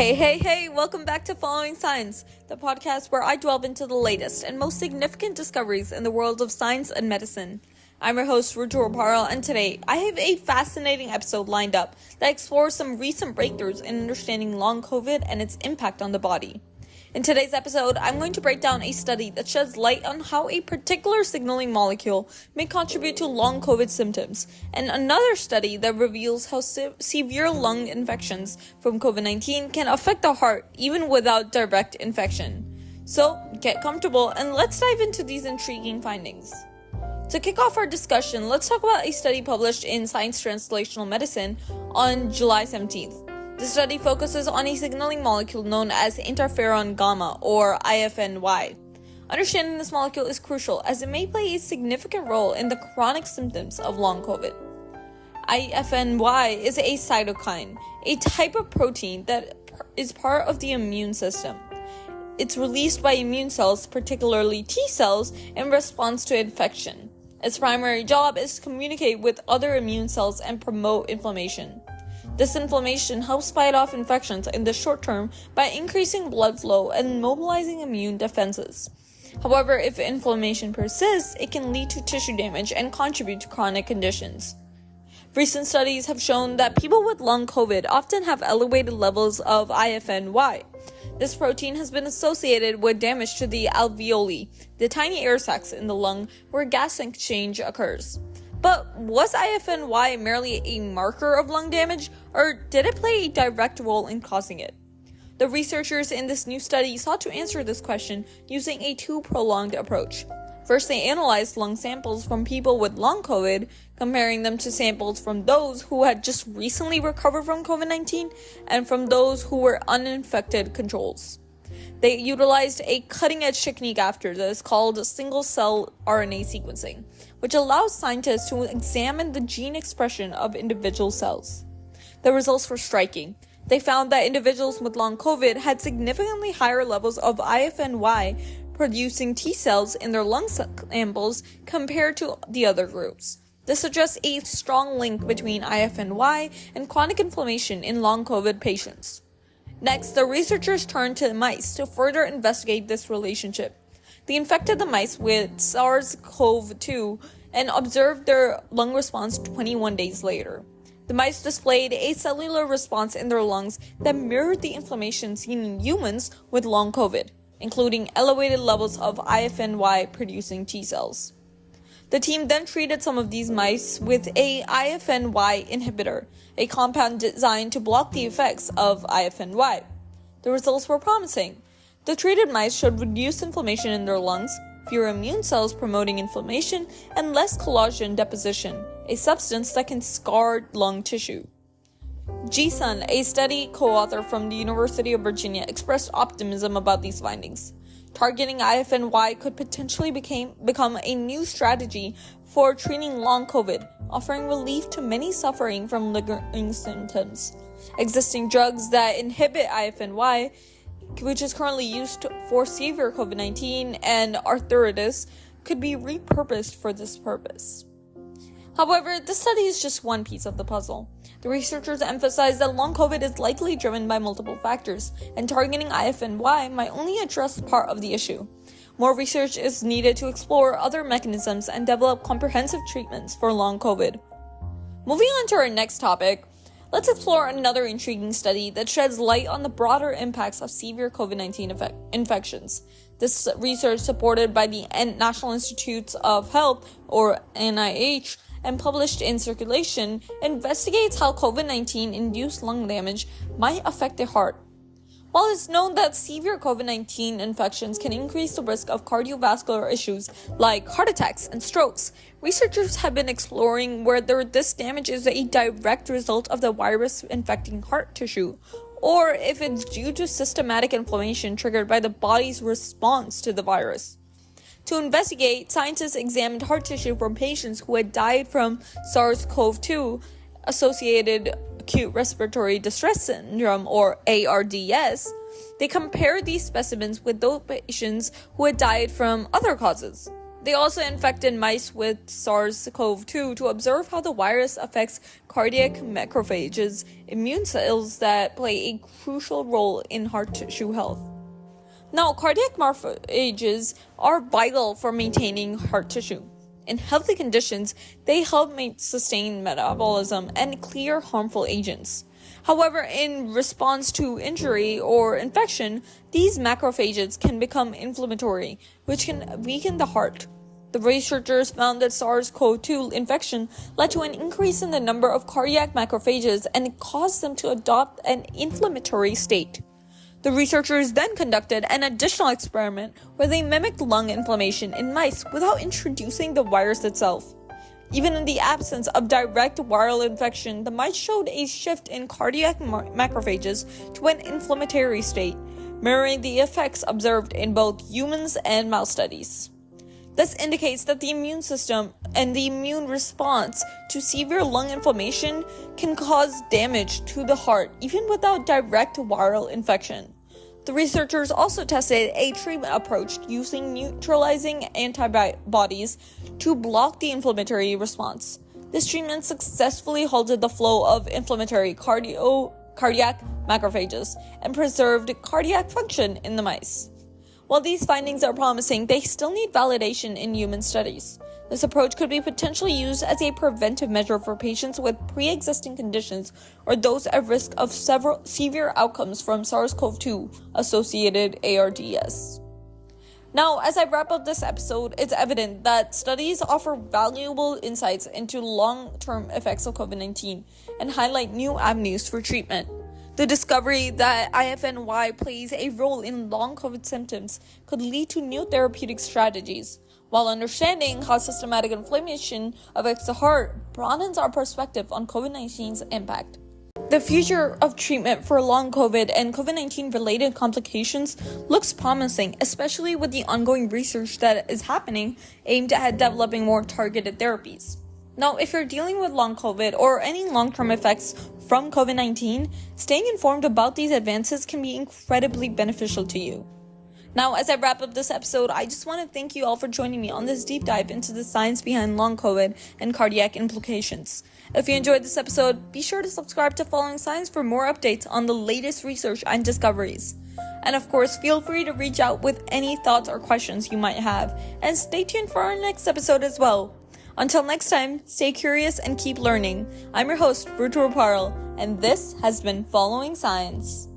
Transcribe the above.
Hey, welcome back to Following Science, the podcast where I delve into the latest and most significant discoveries in the world of science and medicine. I'm your host, Rutul Parel, and today I have a fascinating episode lined up that explores some recent breakthroughs in understanding long COVID and its impact on the body. In today's episode, I'm going to break down a study that sheds light on how a particular signaling molecule may contribute to long COVID symptoms, and another study that reveals how severe lung infections from COVID-19 can affect the heart even without direct infection. So, get comfortable and let's dive into these intriguing findings. To kick off our discussion, let's talk about a study published in Science Translational Medicine on July 17th. The study focuses on a signaling molecule known as interferon-gamma, or IFN-γ. Understanding this molecule is crucial as it may play a significant role in the chronic symptoms of long COVID. IFN-γ is a cytokine, a type of protein that is part of the immune system. It's released by immune cells, particularly T cells, in response to infection. Its primary job is to communicate with other immune cells and promote inflammation. This inflammation helps fight off infections in the short term by increasing blood flow and mobilizing immune defenses. However, if inflammation persists, it can lead to tissue damage and contribute to chronic conditions. Recent studies have shown that people with long COVID often have elevated levels of IFN-γ. This protein has been associated with damage to the alveoli, the tiny air sacs in the lung where gas exchange occurs. But was IFN-γ merely a marker of lung damage, or did it play a direct role in causing it? The researchers in this new study sought to answer this question using a two-pronged approach. First, they analyzed lung samples from people with long COVID, comparing them to samples from those who had just recently recovered from COVID-19 and from those who were uninfected controls. They utilized a cutting-edge technique after this called single-cell RNA sequencing, which allows scientists to examine the gene expression of individual cells. The results were striking. They found that individuals with long COVID had significantly higher levels of IFN-γ producing T cells in their lung samples compared to the other groups. This suggests a strong link between IFN-γ and chronic inflammation in long COVID patients. Next, the researchers turned to mice to further investigate this relationship. They infected the mice with SARS-CoV-2 and observed their lung response 21 days later. The mice displayed a cellular response in their lungs that mirrored the inflammation seen in humans with long COVID, including elevated levels of IFN-γ producing T cells. The team then treated some of these mice with a IFN-γ inhibitor, a compound designed to block the effects of IFN-γ. The results were promising. The treated mice showed reduced inflammation in their lungs, fewer immune cells promoting inflammation, and less collagen deposition, a substance that can scar lung tissue. Ji-sun, a study co-author from the University of Virginia, expressed optimism about these findings. Targeting IFN-γ could potentially become a new strategy for treating long COVID, offering relief to many suffering from lingering symptoms. Existing drugs that inhibit IFN-γ, which is currently used for severe COVID-19 and arthritis, could be repurposed for this purpose. However, this study is just one piece of the puzzle. The researchers emphasize that long COVID is likely driven by multiple factors, and targeting IFN-γ might only address part of the issue. More research is needed to explore other mechanisms and develop comprehensive treatments for long COVID. Moving on to our next topic, let's explore another intriguing study that sheds light on the broader impacts of severe COVID-19 infections. This research, supported by the National Institutes of Health, or NIH, and published in Circulation, investigates how COVID-19 induced lung damage might affect the heart. While it's known that severe COVID-19 infections can increase the risk of cardiovascular issues like heart attacks and strokes, researchers have been exploring whether this damage is a direct result of the virus infecting heart tissue, or if it's due to systematic inflammation triggered by the body's response to the virus. To investigate, scientists examined heart tissue from patients who had died from SARS-CoV-2 associated acute respiratory distress syndrome, or ARDS. They compared these specimens with those patients who had died from other causes. They also infected mice with SARS-CoV-2 to observe how the virus affects cardiac macrophages, immune cells that play a crucial role in heart tissue health. Now, cardiac macrophages are vital for maintaining heart tissue. In healthy conditions, they help sustain metabolism and clear harmful agents. However, in response to injury or infection, these macrophages can become inflammatory, which can weaken the heart. The researchers found that SARS-CoV-2 infection led to an increase in the number of cardiac macrophages and caused them to adopt an inflammatory state. The researchers then conducted an additional experiment where they mimicked lung inflammation in mice without introducing the virus itself. Even in the absence of direct viral infection, the mice showed a shift in cardiac macrophages to an inflammatory state, mirroring the effects observed in both humans and mouse studies. This indicates that the immune system and the immune response to severe lung inflammation can cause damage to the heart even without direct viral infection. The researchers also tested a treatment approach using neutralizing antibodies to block the inflammatory response. This treatment successfully halted the flow of inflammatory cardiac macrophages and preserved cardiac function in the mice. While these findings are promising, they still need validation in human studies. This approach could be potentially used as a preventive measure for patients with pre-existing conditions or those at risk of several severe outcomes from SARS-CoV-2 associated ARDS. Now, as I wrap up this episode, it's evident that studies offer valuable insights into long-term effects of COVID-19 and highlight new avenues for treatment. The discovery that IFN-γ plays a role in long COVID symptoms could lead to new therapeutic strategies, while understanding how systematic inflammation affects the heart broadens our perspective on COVID-19's impact. The future of treatment for long COVID and COVID-19 related complications looks promising, especially with the ongoing research that is happening aimed at developing more targeted therapies. Now, if you're dealing with long COVID or any long-term effects from COVID-19, staying informed about these advances can be incredibly beneficial to you. Now, as I wrap up this episode, I just want to thank you all for joining me on this deep dive into the science behind long COVID and cardiac implications. If you enjoyed this episode, be sure to subscribe to Following Science for more updates on the latest research and discoveries. And of course, feel free to reach out with any thoughts or questions you might have, and stay tuned for our next episode as well. Until next time, stay curious and keep learning. I'm your host, Rutul Parl, and this has been Following Science.